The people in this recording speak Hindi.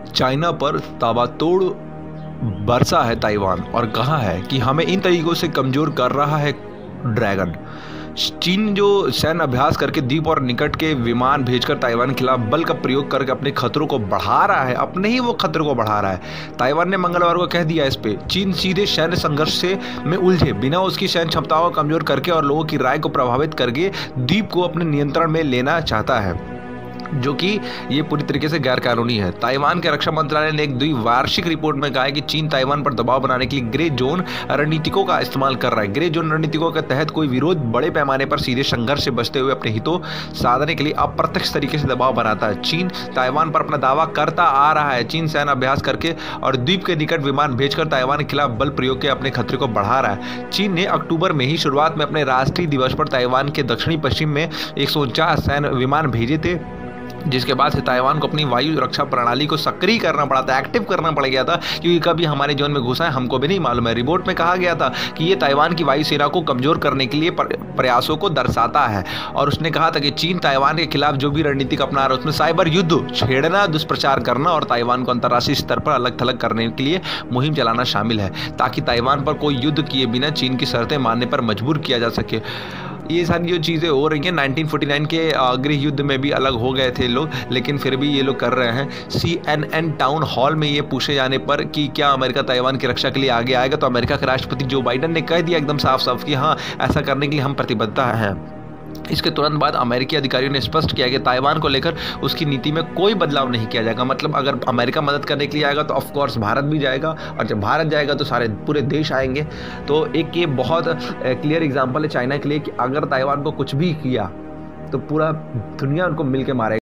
चाइना पर ताबड़तोड़ बरसा है ताइवान और कहा है कि हमें इन तरीकों से कमज़ोर कर रहा है ड्रैगन। चीन जो सैन्य अभ्यास करके द्वीप और निकट के विमान भेजकर ताइवान के खिलाफ बल का प्रयोग करके अपने खतरों को बढ़ा रहा है, अपने ही वो खतरों को बढ़ा रहा है। ताइवान ने मंगलवार को कह दिया इस पे चीन सीधे सैन्य संघर्ष से में उलझे बिना उसकी सैन्य क्षमताओं को कमजोर करके और लोगों की राय को प्रभावित करके द्वीप को अपने नियंत्रण में लेना चाहता है, जो कि ये पूरी तरीके से गैर कानूनी है। ताइवान के रक्षा मंत्रालय ने एक द्विवार्षिक रिपोर्ट में कहा है कि चीन ताइवान पर दबाव बनाने के लिए ग्रे जोन रणनीतिकों का इस्तेमाल कर रहा है। ग्रे जोन रणनीतिकों के तहत कोई विरोध बड़े पैमाने पर सीधे संघर्ष से बचते हुए अपने हितों साधने के लिए अप्रत्यक्ष तरीके से दबाव बनाता है। चीन ताइवान पर अपना दावा करता आ रहा है। चीन सैन्य अभ्यास करके और द्वीप के निकट विमान भेजकर ताइवान के खिलाफ बल प्रयोग के अपने खतरे को बढ़ा रहा है। चीन ने अक्टूबर में ही शुरुआत में अपने राष्ट्रीय दिवस पर ताइवान के दक्षिणी पश्चिम में 149 सैन्य विमान भेजे थे, जिसके बाद से ताइवान को अपनी वायु रक्षा प्रणाली को सक्रिय करना पड़ा था, एक्टिव करना पड़ गया था, क्योंकि कभी हमारे जोन में घुसा है हमको भी नहीं मालूम है। रिपोर्ट में कहा गया था कि ये ताइवान की वायुसेना को कमजोर करने के लिए प्रयासों को दर्शाता है और उसने कहा था कि चीन ताइवान के खिलाफ जो भी रणनीति अपना रहा है उसमें साइबर युद्ध छेड़ना, दुष्प्रचार करना और ताइवान को अंतर्राष्ट्रीय स्तर पर अलग थलग करने के लिए मुहिम चलाना शामिल है, ताकि ताइवान पर कोई युद्ध किए बिना चीन की शर्तें मानने पर मजबूर किया जा सके। ये सारी जो चीज़ें हो रही हैं 1949 के गृह युद्ध में भी अलग हो गए थे लोग, लेकिन फिर भी ये लोग कर रहे हैं। CNN टाउन हॉल में ये पूछे जाने पर कि क्या अमेरिका ताइवान की रक्षा के लिए आगे आएगा, तो अमेरिका के राष्ट्रपति जो बाइडेन ने कह दिया एकदम साफ साफ कि हाँ, ऐसा करने के लिए हम प्रतिबद्ध हैं। इसके तुरंत बाद अमेरिकी अधिकारियों ने स्पष्ट किया कि ताइवान को लेकर उसकी नीति में कोई बदलाव नहीं किया जाएगा। मतलब अगर अमेरिका मदद करने के लिए आएगा तो ऑफ कोर्स भारत भी जाएगा, और जब भारत जाएगा तो सारे पूरे देश आएंगे। तो एक ये बहुत क्लियर एग्जांपल है चाइना के लिए कि अगर ताइवान को कुछ भी किया तो पूरा दुनिया उनको मिल के मारेगा।